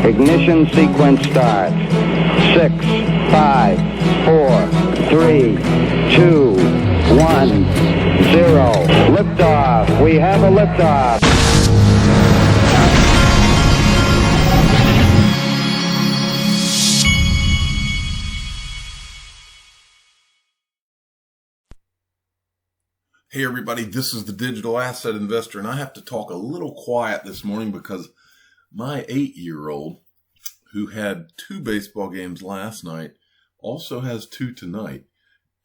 Ignition sequence starts. 6, 5, 4, 3, 2, 1, 0. Liftoff. We have a liftoff. Hey everybody, this is the Digital Asset Investor, and I have to talk a little quiet this morning because my 8-year-old, who had 2 baseball games last night, also has 2 tonight,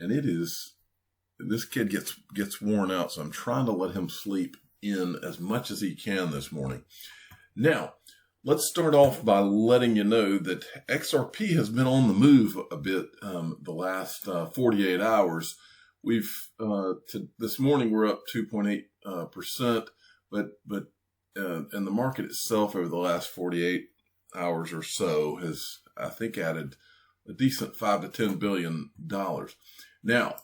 and this kid gets worn out, so I'm trying to let him sleep in as much as he can this morning. Now, let's start off by letting you know that XRP has been on the move a bit the last 48 hours. This morning we're up 2.8%, but and the market itself over the last 48 hours or so has, I think, added a decent $5 to $10 billion. Now,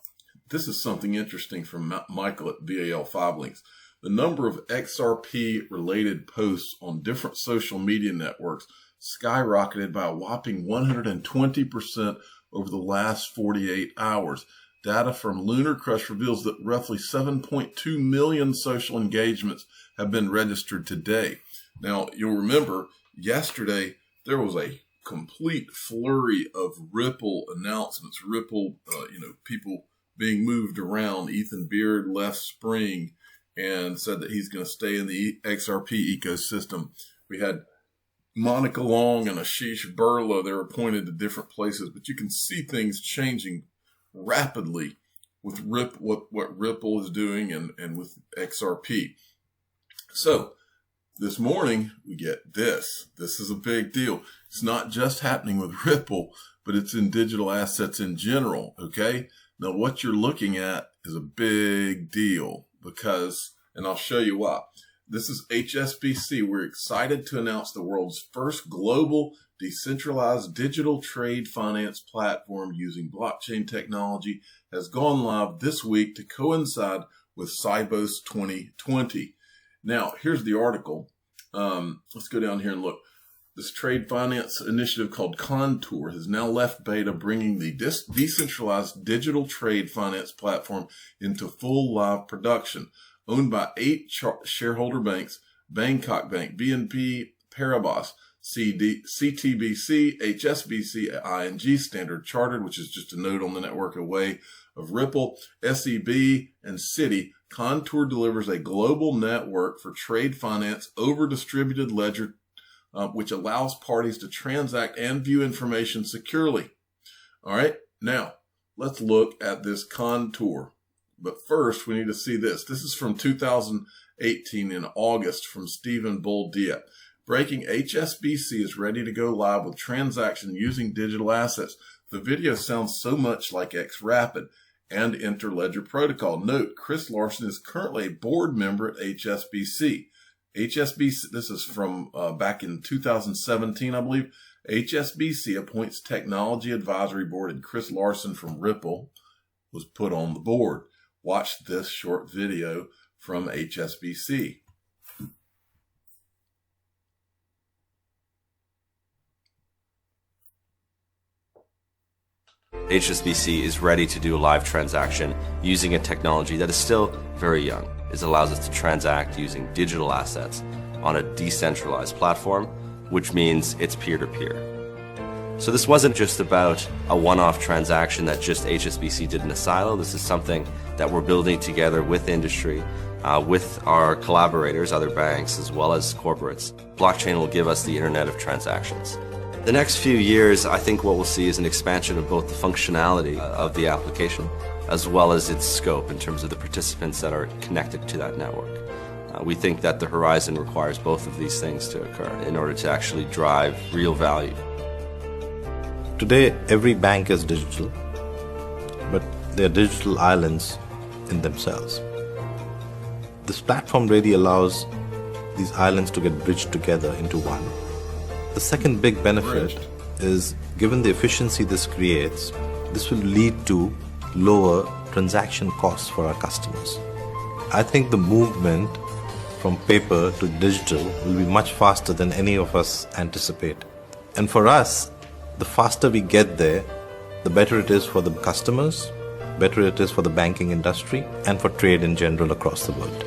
this is something interesting from Michael at BAL5 Links. The number of XRP related posts on different social media networks skyrocketed by a whopping 120% over the last 48 hours. Data from Lunar Crush reveals that roughly 7.2 million social engagements have been registered today. Now, you'll remember yesterday there was a complete flurry of Ripple announcements. Ripple, people being moved around. Ethan Beard left Spring and said that he's going to stay in the XRP ecosystem. We had Monica Long and Ashish Burla. They're appointed to different places, but you can see things changing rapidly with what Ripple is doing and with XRP. So this morning we get this. This is a big deal. It's not just happening with Ripple, but it's in digital assets in general. Okay. Now what you're looking at is a big deal because, and I'll show you why. This is HSBC. We're excited to announce the world's first global decentralized digital trade finance platform using blockchain technology has gone live this week to coincide with Sibos 2020. Now, here's the article. Let's go down here and look. This trade finance initiative called Contour has now left beta, bringing the decentralized digital trade finance platform into full live production. Owned by 8 shareholder banks, Bangkok Bank, BNP Paribas, CTBC, HSBC, ING, Standard Chartered, which is just a node on the network away of Ripple, SEB, and Citi. Contour delivers a global network for trade finance over distributed ledger, which allows parties to transact and view information securely. All right, now let's look at this Contour. But first, we need to see this. This is from 2018 in August from Stephen Boldia. Breaking: HSBC is ready to go live with transaction using digital assets. The video sounds so much like Xrp and Interledger Protocol. Note, Chris Larson is currently a board member at HSBC. HSBC, this is from back in 2017, I believe. HSBC appoints technology advisory board, and Chris Larson from Ripple was put on the board. Watch this short video from HSBC. HSBC is ready to do a live transaction using a technology that is still very young. It allows us to transact using digital assets on a decentralized platform, which means it's peer-to-peer. So this wasn't just about a one-off transaction that just HSBC did in a silo. This is something that we're building together with industry, with our collaborators, other banks, as well as corporates. Blockchain will give us the internet of transactions. The next few years, I think what we'll see is an expansion of both the functionality of the application as well as its scope in terms of the participants that are connected to that network. We think that the horizon requires both of these things to occur in order to actually drive real value. Today, every bank is digital, but they're digital islands in themselves. This platform really allows these islands to get bridged together into one. The second big benefit is, given the efficiency this creates, this will lead to lower transaction costs for our customers. I think the movement from paper to digital will be much faster than any of us anticipate. And for us, the faster we get there, the better it is for the customers, better it is for the banking industry, and for trade in general across the world.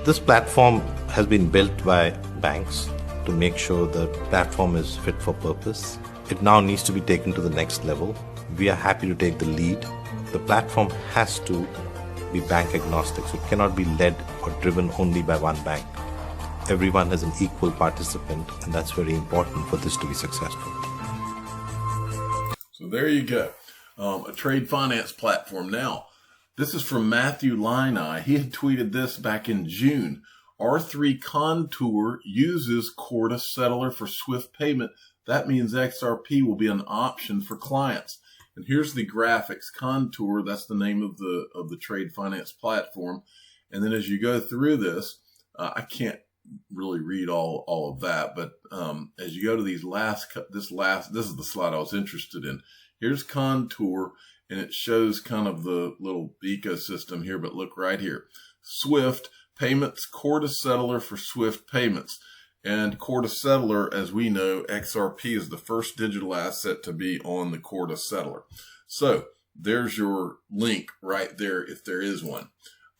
This platform has been built by banks to make sure the platform is fit for purpose. It now needs to be taken to the next level. We are happy to take the lead. The platform has to be bank agnostic, so it cannot be led or driven only by one bank. Everyone is an equal participant, and that's very important for this to be successful. So there you go. A trade finance platform. Now, this is from Matthew Liney. He had tweeted this back in June. R3 Contour uses Corda settler for swift payment. That means XRP will be an option for clients. And here's the graphics. Contour, that's the name of the trade finance platform. And then as you go through this, I can't really read all of that, but as you go to these this is the slide I was interested in. Here's Contour, and it shows kind of the little ecosystem here, but look right here. Swift payments, Corda settler for swift payments. And Corda settler, as we know, XRP is the first digital asset to be on the Corda settler. So there's your link right there if there is one.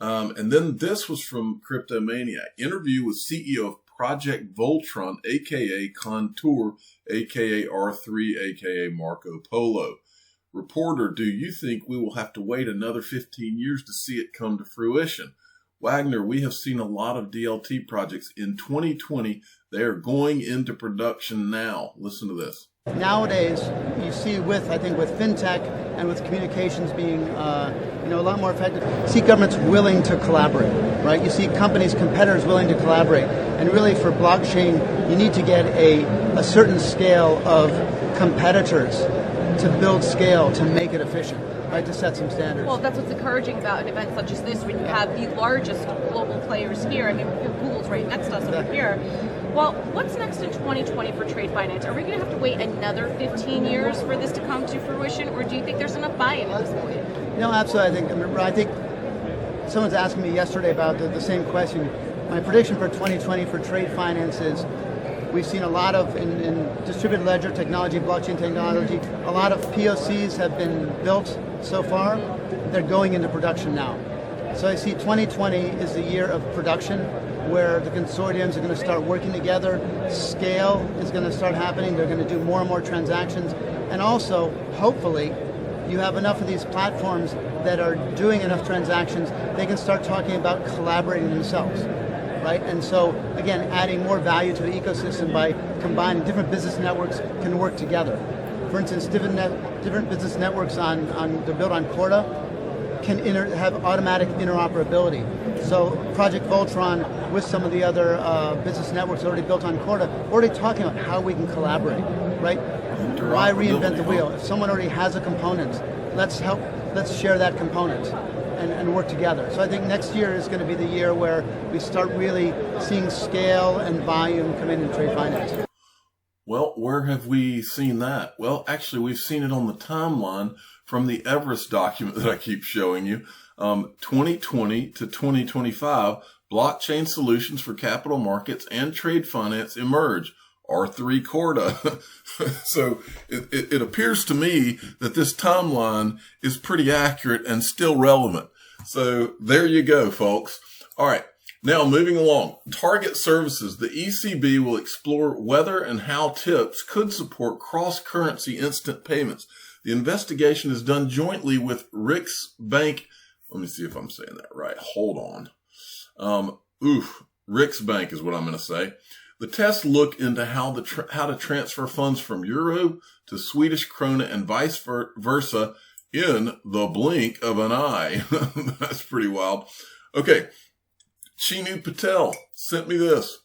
And then this was from Cryptomaniac. Interview with CEO of Project Voltron, aka Contour, aka R3, aka Marco Polo. Reporter, do you think we will have to wait another 15 years to see it come to fruition? Wagner, we have seen a lot of DLT projects. In 2020, they are going into production now. Listen to this. Nowadays, you see I think with fintech and with communications being a lot more effective, you see governments willing to collaborate, right? You see competitors willing to collaborate. And really for blockchain, you need to get a certain scale of competitors to build scale to make it efficient. Right, to set some standards. Well, that's what's encouraging about an event such as this, when you have the largest global players here. I mean, Google's right next to us over here. Well, what's next in 2020 for trade finance? Are we going to have to wait another 15 years for this to come to fruition, or do you think there's enough buy-in at this point? No, absolutely. I think someone's asking me yesterday about the same question. My prediction for 2020 for trade finance is we've seen a lot of, in distributed ledger technology, blockchain technology, a lot of POCs have been built so far. They're going into production now. So I see 2020 is the year of production, where the consortiums are going to start working together. Scale is going to start happening. They're going to do more and more transactions. And also, hopefully, you have enough of these platforms that are doing enough transactions, they can start talking about collaborating themselves. Right? And so, again, adding more value to the ecosystem by combining different business networks can work together. For instance, different business networks they're built on Corda can have automatic interoperability. So Project Voltron with some of the other business networks already built on Corda, already talking about how we can collaborate, right? Why reinvent the wheel? If someone already has a component, let's share that component and work together. So I think next year is going to be the year where we start really seeing scale and volume come in trade finance. Well, where have we seen that? Well, actually, we've seen it on the timeline from the Everest document that I keep showing you. 2020 to 2025, blockchain solutions for capital markets and trade finance emerge. R3 Corda. So it appears to me that this timeline is pretty accurate and still relevant. So there you go, folks. All right. Now, moving along, target services. The ECB will explore whether and how tips could support cross-currency instant payments. The investigation is done jointly with Rix Bank. Let me see if I'm saying that right. Hold on. Rix Bank is what I'm going to say. The tests look into how to transfer funds from euro to Swedish krona and vice versa in the blink of an eye. That's pretty wild. Okay. Chinu Patel sent me this.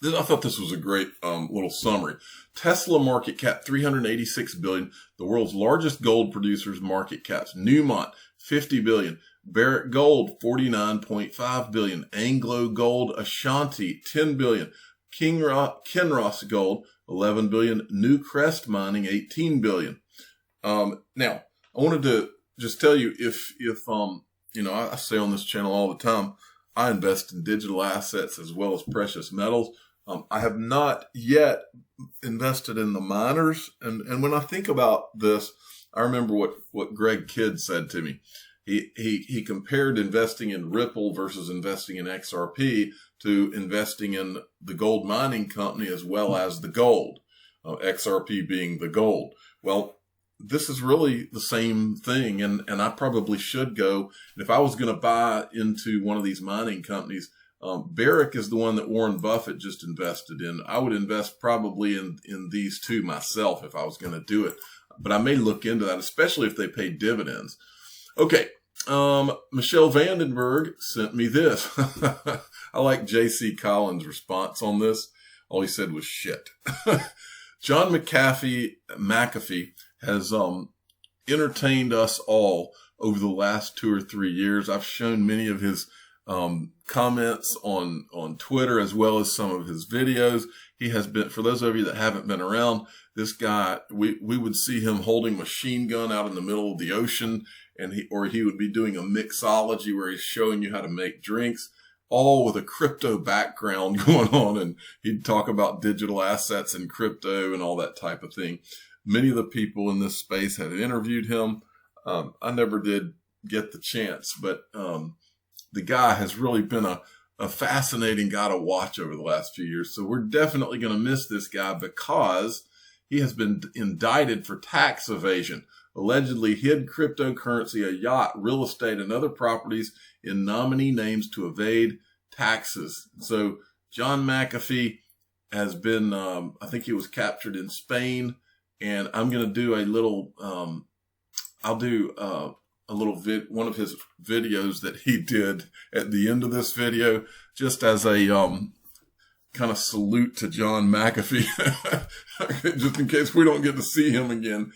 I thought this was a great little summary. Tesla market cap $386 billion. The world's largest gold producers market caps. Newmont $50 billion. Barrick Gold $49.5 billion. Anglo Gold Ashanti $10 billion. Kinross Gold $11 billion. Newcrest Mining $18 billion. Now I wanted to just tell you if I say on this channel all the time, I invest in digital assets as well as precious metals. I have not yet invested in the miners. And when I think about this, I remember what Greg Kidd said to me. He compared investing in Ripple versus investing in XRP to investing in the gold mining company as well as the gold, XRP being the gold. Well, this is really the same thing, and I probably should go. And if I was going to buy into one of these mining companies, Barrick is the one that Warren Buffett just invested in. I would invest probably in these two myself if I was going to do it. But I may look into that, especially if they pay dividends. Okay. Michelle Vandenberg sent me this. I like J.C. Collins' response on this. All he said was shit. John McAfee has entertained us all over the last 2 or 3 years. I've shown many of his comments on Twitter as well as some of his videos. He has been, for those of you that haven't been around, this guy, we would see him holding a machine gun out in the middle of the ocean, and he would be doing a mixology where he's showing you how to make drinks, all with a crypto background going on. And he'd talk about digital assets and crypto and all that type of thing. Many of the people in this space have interviewed him. I never did get the chance, but the guy has really been a fascinating guy to watch over the last few years. So we're definitely going to miss this guy because he has been indicted for tax evasion, allegedly hid cryptocurrency, a yacht, real estate, and other properties in nominee names to evade taxes. So John McAfee has been, I think he was captured in Spain, and I'm going to do a little, one of his videos that he did at the end of this video, just as a kind of salute to John McAfee, just in case we don't get to see him again.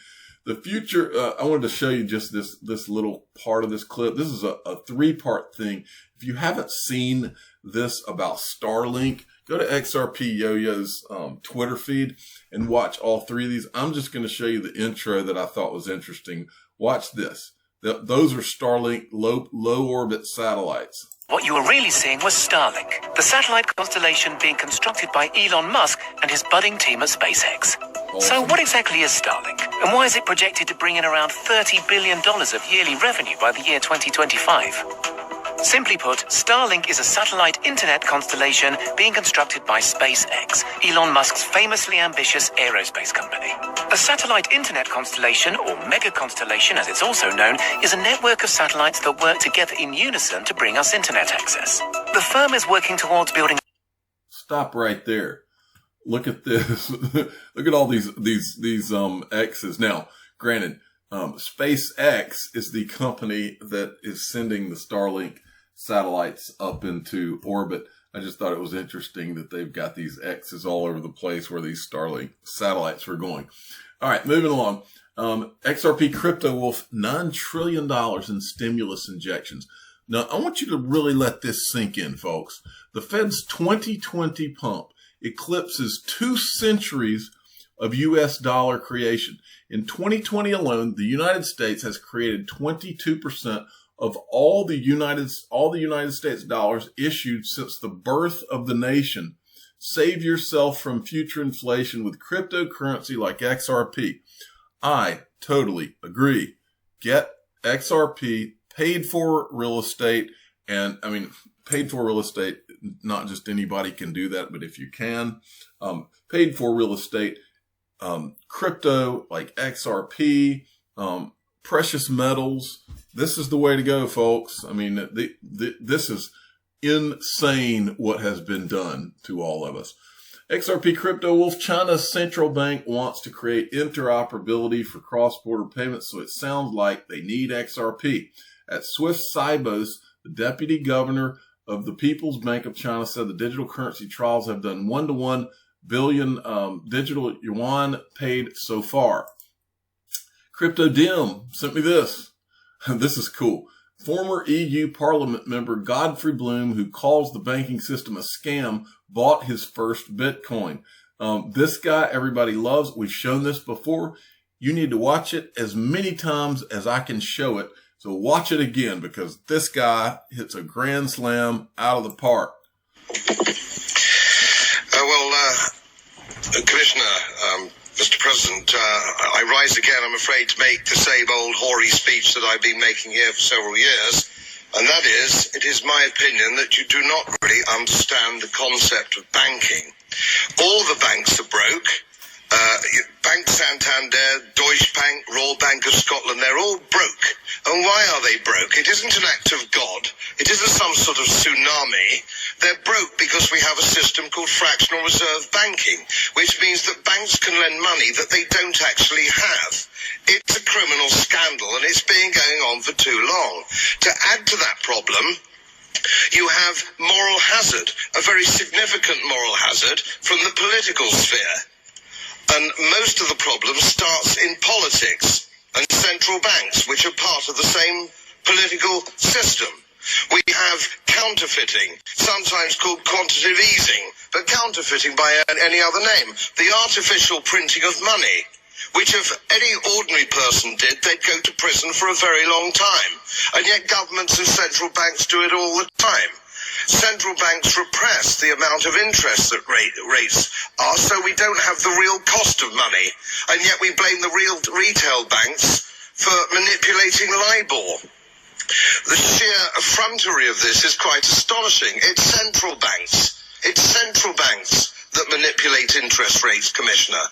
The future, I wanted to show you just this little part of this clip. This is a 3-part thing. If you haven't seen this about Starlink, go to XRP Yo-Yo's Twitter feed and watch all 3 of these. I'm just going to show you the intro that I thought was interesting. Watch this. Those are Starlink low orbit satellites. What you were really seeing was Starlink, the satellite constellation being constructed by Elon Musk and his budding team at SpaceX. Awesome. So what exactly is Starlink? And why is it projected to bring in around $30 billion of yearly revenue by the year 2025? Simply put, Starlink is a satellite internet constellation being constructed by SpaceX, Elon Musk's famously ambitious aerospace company. A satellite internet constellation, or mega constellation as it's also known, is a network of satellites that work together in unison to bring us internet access. The firm is working towards building... Stop right there. Look at this. Look at all these X's. Now, granted, SpaceX is the company that is sending the Starlink satellites up into orbit. I just thought it was interesting that they've got these X's all over the place where these Starlink satellites were going. All right, moving along. XRP Crypto Wolf, $9 trillion in stimulus injections. Now, I want you to really let this sink in, folks. The Fed's 2020 pump eclipses 2 centuries of U.S. dollar creation. In 2020 alone, the United States has created 22% of all the United States dollars issued since the birth of the nation. Save yourself from future inflation with cryptocurrency like XRP. I totally agree. Get XRP, paid for real estate, and I mean, paid for real estate, not just anybody can do that, but if you can, paid for real estate, crypto like XRP, precious metals. This is the way to go, folks. I mean, this is insane what has been done to all of us. XRP Crypto Wolf, China's central bank wants to create interoperability for cross-border payments, so it sounds like they need XRP. At Swift Sibos, the deputy governor of the People's Bank of China said the digital currency trials have done 1-to-1 billion digital yuan paid so far. CryptoDim sent me this. This is cool. Former EU Parliament member Godfrey Bloom, who calls the banking system a scam, bought his first Bitcoin. This guy everybody loves. We've shown this before. You need to watch it as many times as I can show it So watch it again, because this guy hits a grand slam out of the park. Commissioner, Mr. President, I rise again, I'm afraid, to make the same old hoary speech that I've been making here for several years. And that is, it is my opinion that you do not really understand the concept of banking. All the banks are broke. Bank Santander, Deutsche Bank, Royal Bank of Scotland, they're all broke. And why are they broke? It isn't an act of God. It isn't some sort of tsunami. They're broke because we have a system called fractional reserve banking, which means that banks can lend money that they don't actually have. It's a criminal scandal, and it's been going on for too long. To add to that problem, you have moral hazard, a very significant moral hazard from the political sphere. And most of the problem starts in politics and central banks, which are part of the same political system. We have counterfeiting, sometimes called quantitative easing, but counterfeiting by any other name. The artificial printing of money, which if any ordinary person did, they'd go to prison for a very long time. And yet governments and central banks do it all the time. Central banks repress the amount of interest that rates are, so we don't have the real cost of money. And yet we blame the real retail banks for manipulating LIBOR. The sheer effrontery of this is quite astonishing. It's central banks that manipulate interest rates, Commissioner.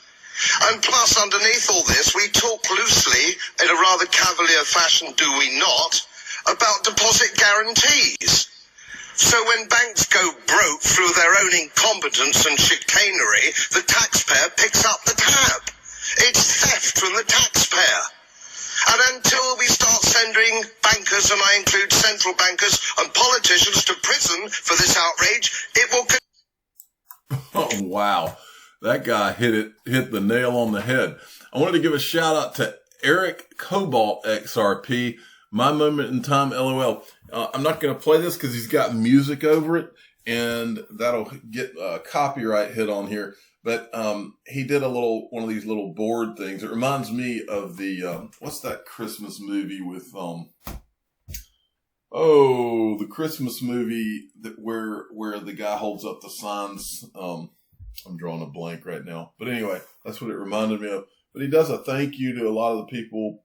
And plus, underneath all this, we talk loosely, in a rather cavalier fashion, do we not, about deposit guarantees. So when banks go broke through their own incompetence and chicanery, the taxpayer picks up the tab. It's theft from the taxpayer. And until we start sending bankers, and I include central bankers and politicians, to prison for this outrage, it will... Oh, wow. That guy hit the nail on the head. I wanted to give a shout out to Eric Cobalt XRP, My Moment in Time LOL. I'm not going to play this because he's got music over it, and that'll get a copyright hit on here. But he did one of these little board things. It reminds me of the what's that Christmas movie with the Christmas movie where the guy holds up the signs. I'm drawing a blank right now, but anyway, that's what it reminded me of. But he does a thank you to a lot of the people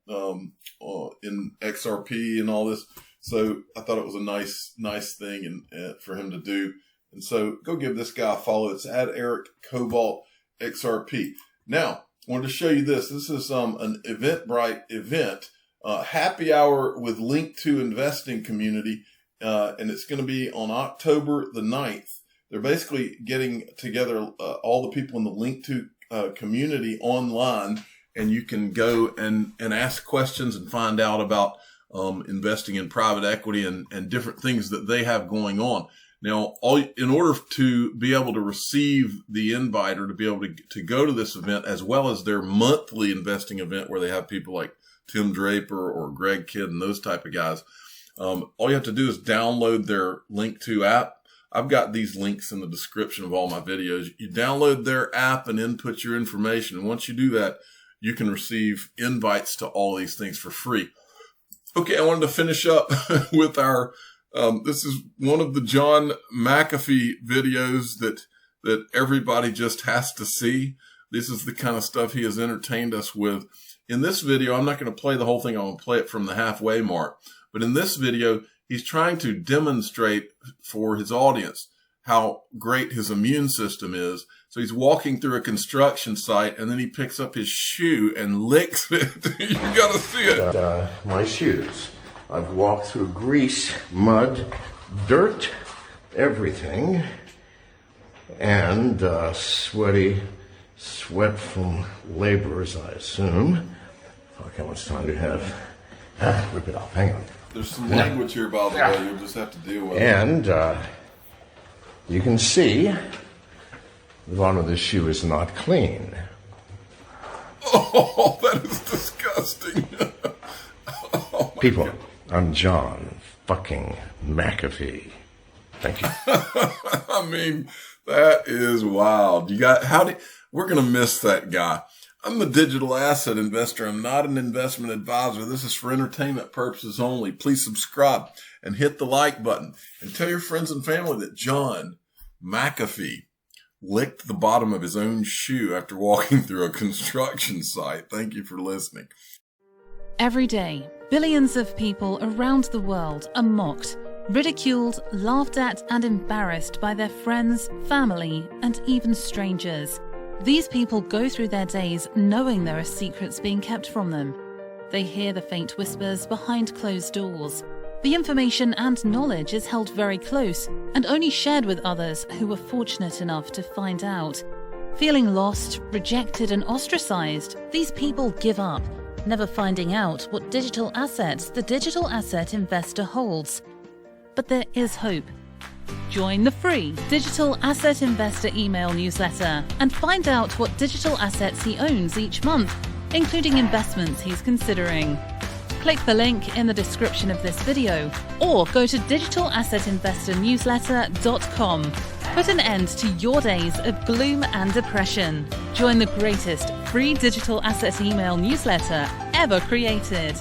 in XRP and all this. So I thought it was a nice thing and for him to do. And so go give this guy a follow. It's at Eric Cobalt XRP. Now, I wanted to show you this. This is an Eventbrite event, happy hour with Link to Investing community. And it's going to be on October the 9th. They're basically getting together all the people in the Link to community online, and you can go and ask questions and find out about investing in private equity and different things that they have going on. Now, in order to be able to receive the invite or to be able to go to this event, as well as their monthly investing event where they have people like Tim Draper or Greg Kidd and those type of guys, all you have to do is download their Link2 app. I've got these links in the description of all my videos. You download their app and input your information. And once you do that, you can receive invites to all these things for free. Okay, I wanted to finish up with our, this is one of the John McAfee videos that everybody just has to see. This is the kind of stuff he has entertained us with. In this video, I'm not going to play the whole thing. I'm going to play it from the halfway mark. But in this video, he's trying to demonstrate for his audience how great his immune system is. So he's walking through a construction site, and then he picks up his shoe and licks it. You got to see it. My shoes. I've walked through grease, mud, dirt, everything, and sweat from laborers, I assume. Fuck, how much time do you have? Rip it off. Hang on. There's some language here, by the way. You'll just have to deal with it. And you can see the bottom of the shoe is not clean. Oh, that is disgusting. People, I'm John fucking McAfee. Thank you. I mean, that is wild. We're going to miss that guy. I'm a digital asset investor. I'm not an investment advisor. This is for entertainment purposes only. Please subscribe and hit the like button and tell your friends and family that John McAfee licked the bottom of his own shoe after walking through a construction site. Thank you for listening. Every day, billions of people around the world are mocked, ridiculed, laughed at, and embarrassed by their friends, family, and even strangers. These people go through their days knowing there are secrets being kept from them. They hear the faint whispers behind closed doors. The information and knowledge is held very close and only shared with others who were fortunate enough to find out. Feeling lost, rejected, and ostracized, these people give up, never finding out what digital assets the digital asset investor holds. But there is hope. Join the free Digital Asset Investor email newsletter and find out what digital assets he owns each month, including investments he's considering. Click the link in the description of this video or go to digitalassetinvestornewsletter.com. Put an end to your days of gloom and depression. Join the greatest free digital asset email newsletter ever created.